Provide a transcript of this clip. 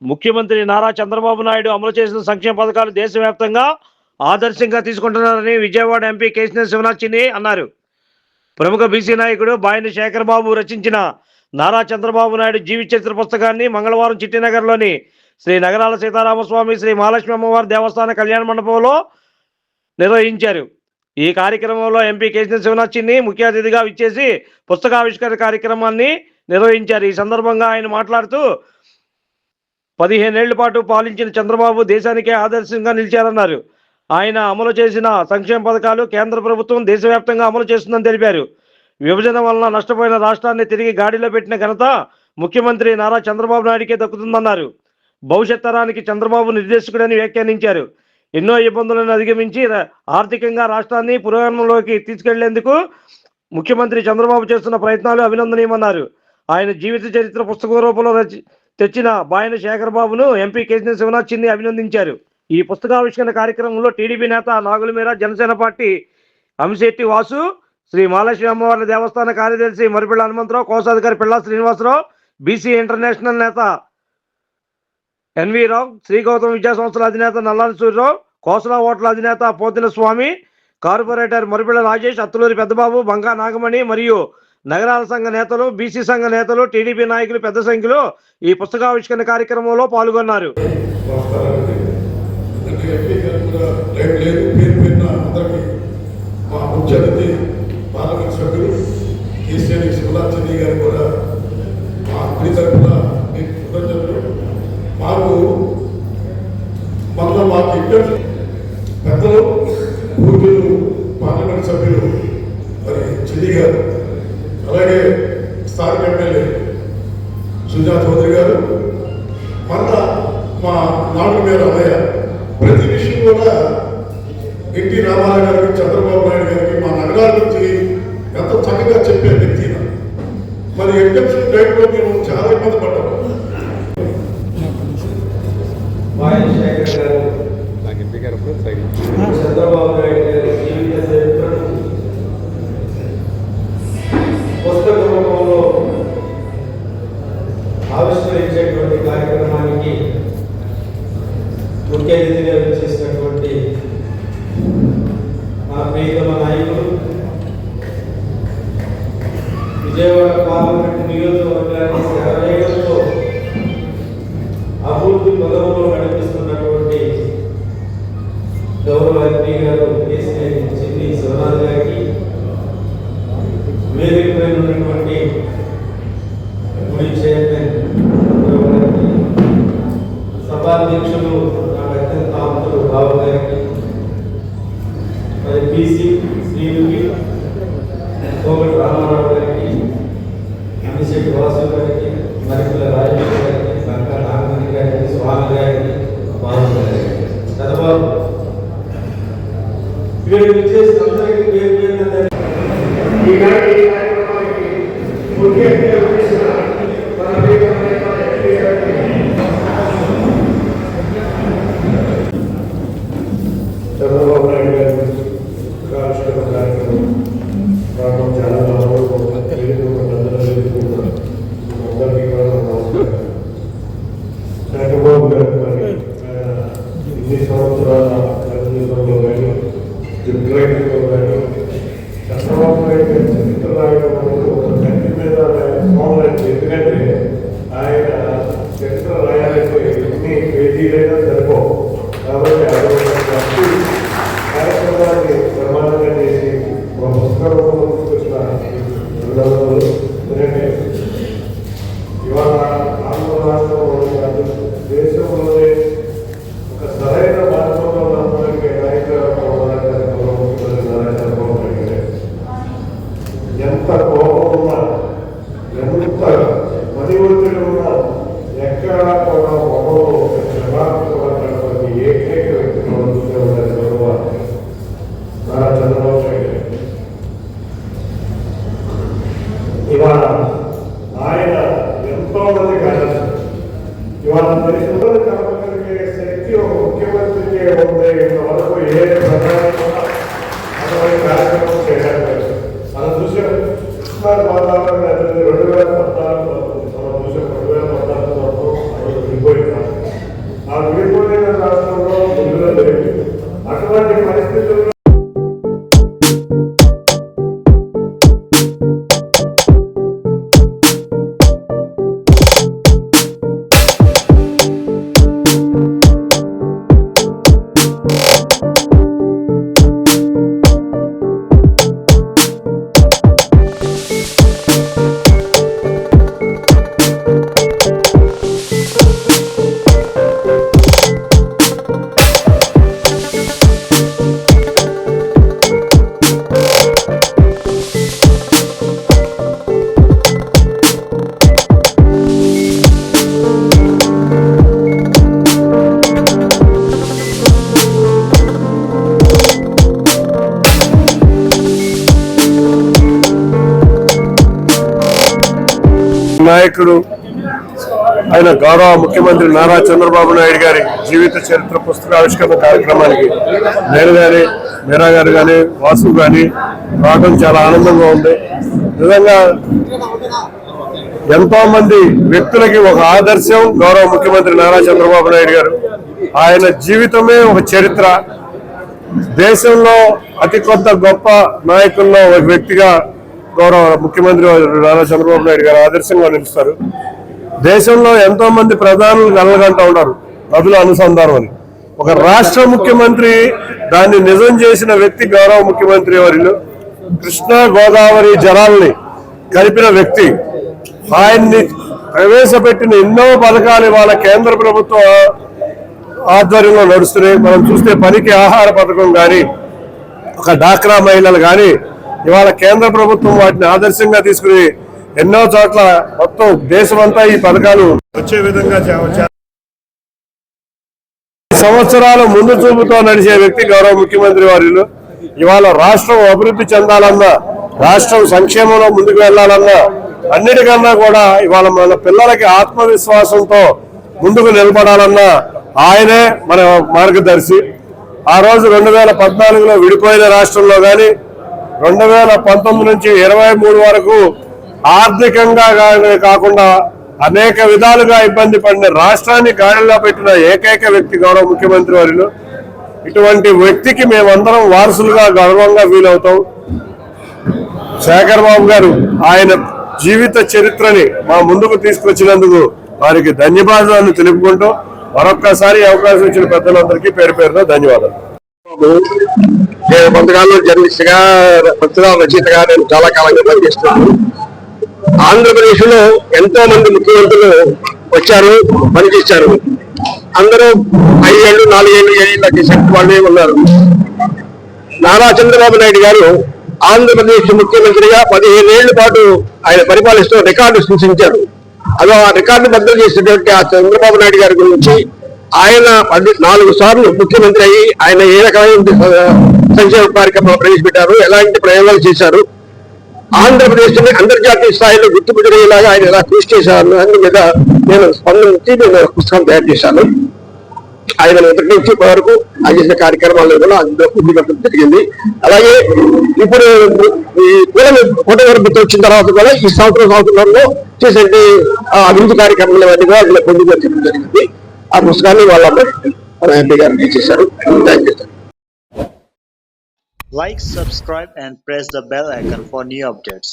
ముఖ్యమంత్రి నారా చంద్రబాబు నాయుడు అమలు చేసిన సంక్షేమ పథకాలు దేశవ్యాప్తంగా ఆదర్శంగా తీసుకుంటున్నారని విజయవాడ ఎంపీ కేశినేని శివనాథ్ చిన్ని అన్నారు. ప్రముఖ బీసీ నాయకుడు బాయిని శేఖర్ బాబు రచించిన నారా చంద్రబాబు నాయుడు జీవిత చరిత్ర పుస్తకాన్ని మంగళవారం చిట్టినగర్లోని శ్రీ నగరాల సీతారామస్వామి శ్రీ మహాలక్ష్మి అమ్మవారి దేవస్థాన కళ్యాణ మండపంలో నిర్వహించారు. ఈ కార్యక్రమంలో ఎంపీ కేశినేని శివనాథ్ చిన్ని ముఖ్య అతిథిగా విచ్చేసి పుస్తకావిష్కరణ కార్యక్రమాన్ని నిర్వహించారు. ఈ సందర్భంగా ఆయన మాట్లాడుతూ 15 ఏళ్ల పాటు పాలించిన చంద్రబాబు దేశానికే ఆదర్శంగా నిలిచారన్నారు. ఆయన అమలు చేసిన సంక్షేమ పథకాలు కేంద్ర ప్రభుత్వం దేశవ్యాప్తంగా అమలు చేస్తుందని తెలిపారు. విభజన వలన నష్టపోయిన రాష్ట్రాన్ని తిరిగి గాడిలో పెట్టిన ఘనత ముఖ్యమంత్రి నారా చంద్రబాబు నాయుడికే దక్కుతుందన్నారు. భవిష్యత్ తరానికి చంద్రబాబు నిర్దేశకుడని వ్యాఖ్యానించారు. ఎన్నో ఇబ్బందులను అధిగమించి ఆర్థికంగా రాష్ట్రాన్ని పురోగమనంలోకి తీసుకెళ్లేందుకు ముఖ్యమంత్రి చంద్రబాబు చేస్తున్న ప్రయత్నాలు అభినందనీయమన్నారు. ఆయన జీవిత చరిత్ర పుస్తక రూపంలో తెచ్చిన బాయిని శేఖర్ బాబును ఎంపీ కేశినేని శివనాథ్ చిన్ని అభినందించారు. ఈ పుస్తకావిష్కరణ కార్యక్రమంలో టీడీపీ నేత నాగులమీర, జనసేన పార్టీ అంశెట్టి వాసు, శ్రీ మహాలక్ష్మి అమ్మవారి దేవస్థాన కార్యదర్శి మరిపిళ్ళ హనుమంతరావు, కోశాధికారి పిల్లా శ్రీనివాసరావు, బీసీ ఇంటర్నేషనల్ నేత ఎన్వి రావు, శ్రీ గౌతమ్ విద్యా సంస్థల అధినేత నల్లారి సూర్యరావు, కోసల హోటల్ అధినేత పోతిన స్వామి, కార్పొరేటర్ మరిపిళ్ళ రాజేష్, అత్తులూరి పెద్దబాబు, బంగా నాగమణి మరియు నగరాల సంఘ నేతలు, బీసీ సంఘ నేతలు, టీడీపీ నాయకులు పెద్ద సంఖ్యలో ఈ పుస్తకావిష్కరణ కార్యక్రమంలో పాల్గొన్నారు. పార్లమెంట్ సభ్యులు కేసీఆర్ శివనాథ్ చిన్ని గారు కూడా మా అన్ని తరఫున కృతజ్ఞతలు. మాకు ఇద్దరు పెద్దలు పూర్వీకులు పార్లమెంట్ సభ్యులు మరి చిన్ని గారు, అలాగే స్థానిక ఎమ్మెల్యే సుజా చౌదరి గారు, మళ్ళా మా నాలుగు మీద అన్నయ్య ప్రతి విషయం కూడా ఎన్టీ రామారావు గారికి, చంద్రబాబు నాయుడు గారికి మా నగరాల నుంచి ఎంతో చక్కగా చెప్పే వ్యక్తి. మరి ఎగ్జామ్షన్ టైంలో మేము చాలా ఇబ్బంది పడ్డాము. చంద్రబాబు నాయుడు గారి జీవిత చరిత్రను పుస్తక రూపంలో ఆవిష్కరించేటువంటి కార్యక్రమానికి ముఖ్య అతిథిగా చేసినటువంటి మా ప్రియతమ నాయకులు, విజయవాడ పార్లమెంట్ నియోజకవర్గాన్ని శరవేగంతో అభివృద్ధి పదవులో నడిపిస్తున్నటువంటి గౌరవ ఎంపీ గారు కేశినేని చిన్ని శివనాథ్ గారికి, వేదికపై ఉన్నటువంటి గుడి చైర్మన్ గారికి, సభాధ్యక్షులు నాకు అత్యంత ఆప్తులు బాబు గారికి, మరి బీసీ శ్రీనుకి, కోగటి రామారావు గారికి, అంశెట్టి వాసు గారికి, మరిపిల్ల రాజేష్ గారికి, బంకా నాగమణి గారికి, స్వామి గారికి, బాబు గారికి, చంద్రబాబు వీళ్ళు విచ్చేసి అందరికీ పేరు పేరు చంద్రబాబు నాయుడు గారి ఆవిష్కరణ కార్యక్రమం రావడం చాలా అందరికీ కూడా చంద్రబాబు గారు మరి ఇన్ని సంవత్సరాల రాజకీయంలో కానీ దిగ్రైట్లో కానీ చంద్రబాబు నాయుడు గారి చరిత్ర రాయడం అనేది ఒక కంటి మీద స్వాములు. ఎందుకంటే ఆయన చరిత్ర రాయాలంటే ఎన్ని పేజీలైనా సరిపోవు. కాబట్టి కార్యక్రమాన్ని ప్రమాణంగా చేసి ఒక పుస్తక రూపంలో తీసుకొచ్చిన ఎందుకంటే ఇవాళ ఆంధ్ర రాష్ట్రంలోనే కాదు దేశంలోనే ఒక సరైన మార్గంలో నమ్మడానికి ఎంత కోపం ఉన్నా, ఎంత మనీ ఒత్తిడి ఉన్నా, ఎక్కడ కూడా మొహంలో క్షమాత్మకమైనటువంటి ఏకైక వ్యక్తిని చూసే ఉండాలి గౌరవ నారా చంద్రబాబు నాయుడు. ఇవాళ ఆయన ఎంతో మంది కాదు, ఇవాళ పరిస్థితులు కలపగలిగే శక్తి ఒక ముఖ్యమంత్రికి ఉంది. ఇంతవరకు ఏ ప్రధాని అటువంటి కార్యక్రమం చేయడానికి మనం చూసాం. వాతావరణం 2014 మనం చూసాం. 2014 విడిపోయింది. నాయకుడు ఆయన గౌరవ ముఖ్యమంత్రి నారా చంద్రబాబు నాయుడు గారి జీవిత చరిత్ర పుస్తకావిష్కరణ కార్యక్రమానికి నేను కానీ మీరా గారు కానీ వాసు కానీ రావడం చాలా ఆనందంగా ఉంది. నిజంగా ఎంతో మంది వ్యక్తులకి ఒక ఆదర్శం గౌరవ ముఖ్యమంత్రి నారా చంద్రబాబు నాయుడు గారు. ఆయన జీవితమే ఒక చరిత్ర. దేశంలో అతి కొత్త గొప్ప నాయకుల్లో ఒక వ్యక్తిగా గౌరవ ముఖ్యమంత్రి నారా చంద్రబాబు నాయుడు గారు ఆదర్శంగా నిలుస్తారు. దేశంలో ఎంతో మంది ప్రధానులు కలగంటూ ఉన్నారు నదుల అనుసంధానం అని. ఒక రాష్ట్ర ముఖ్యమంత్రి దాన్ని నిజం చేసిన వ్యక్తి గౌరవ ముఖ్యమంత్రి వారిలో కృష్ణా గోదావరి జలాల్ని కలిపిన వ్యక్తి. ఆయన్ని ప్రవేశపెట్టిన ఎన్నో పథకాలు ఇవాళ కేంద్ర ప్రభుత్వం ఆధ్వర్యంలో నడుస్తున్నాయి. మనం చూస్తే పనికి ఆహార పథకం కానీ ఒక డాక్రా మహిళలు కానీ ఇవాళ కేంద్ర ప్రభుత్వం వాటిని ఆదర్శంగా తీసుకుని ఎన్నో చోట్ల మొత్తం దేశమంతా ఈ పథకాలు వచ్చే విధంగా సంవత్సరాల ముందు చూపుతో నడిచే వ్యక్తి గౌరవ ముఖ్యమంత్రి వారిలో. ఇవాళ రాష్ట్రం అభివృద్ధి చెందాలన్నా, రాష్ట్రం సంక్షేమంలో ముందుకు వెళ్లాలన్నా అన్నిటికన్నా కూడా ఇవాళ మన పిల్లలకి ఆత్మవిశ్వాసంతో ముందుకు నిలబడాలన్నా ఆయనే మన మార్గదర్శి. ఆ రోజు 2014లో విడిపోయిన రాష్ట్రంలో కానీ 2019 నుంచి 23 వరకు ఆర్థికంగా కాకుండా అనేక విధాలుగా ఇబ్బంది పడిన రాష్ట్రాన్ని గాడిలో పెట్టిన ఏకైక వ్యక్తి గౌరవ ముఖ్యమంత్రి వారిలో. ఇటువంటి వ్యక్తికి మేమందరం వారసులుగా గౌరవంగా వీలవుతాం. శేఖర్ బాబు గారు ఆయన జీవిత చరిత్రని మా ముందుకు తీసుకొచ్చినందుకు వారికి ధన్యవాదాలు తెలుపుకుంటూ మరొక్కసారి అవకాశం ఇచ్చిన పెద్దలందరికీ పేరు పేరున ధన్యవాదాలు. నేను కొంతకాలంలో జర్నలిస్ట్ గా పుస్తకాల రచయితగా నేను చాలా కాలంగా పనిచేస్తున్నాను. ఆంధ్రప్రదేశ్ లో ఎంతో మంది ముఖ్యమంత్రులు వచ్చారు, పనిచేశారు. అందరూ 5 ఏళ్ళు 4 ఏళ్ళు 7 ఏళ్ళకి శక్తి వాళ్ళే ఉన్నారు. నారా చంద్రబాబు నాయుడు గారు ఆంధ్రప్రదేశ్ ముఖ్యమంత్రిగా 15 ఏళ్ల పాటు ఆయన పరిపాలిస్తూ రికార్డు సృష్టించారు. అదో ఆ రికార్డు బద్దలు చేసినటువంటి ఆ చంద్రబాబు నాయుడు గారి గురించి ఆయన 4 సార్లు ముఖ్యమంత్రి అయ్యి ఆయన ఏ రకమైన సంక్షేమ కార్యక్రమాలు ప్రవేశపెట్టారు, ఎలాంటి ప్రయోగాలు చేశారు, ఆంధ్రప్రదేశ్ ని అంతర్జాతీయ స్థాయిలో గుర్తింపు జరిగేలాగా ఆయన ఎలా కృషి చేశారు అన్ని మీద నేను స్పందించి నేను పుస్తకం తయారు చేశాను. ఆయన మొదటి నుంచి వరకు ఆయన చేసిన కార్యక్రమాలు కూడా అందులో పెట్టడం జరిగింది. అలాగే ఇప్పుడు ఈ కూలని ఫోటోగ్రఫీ వచ్చిన తర్వాత కూడా ఈ సంవత్సరంలో చేసే అభివృద్ధి కార్యక్రమాలు అన్నీ కూడా అందులో పొందుపరచడం జరిగింది. ఆ పుస్తకాన్ని వాళ్ళందరూ ఎంపీ గారు చేశారు. Thank you. Like, subscribe and press the bell icon for new updates.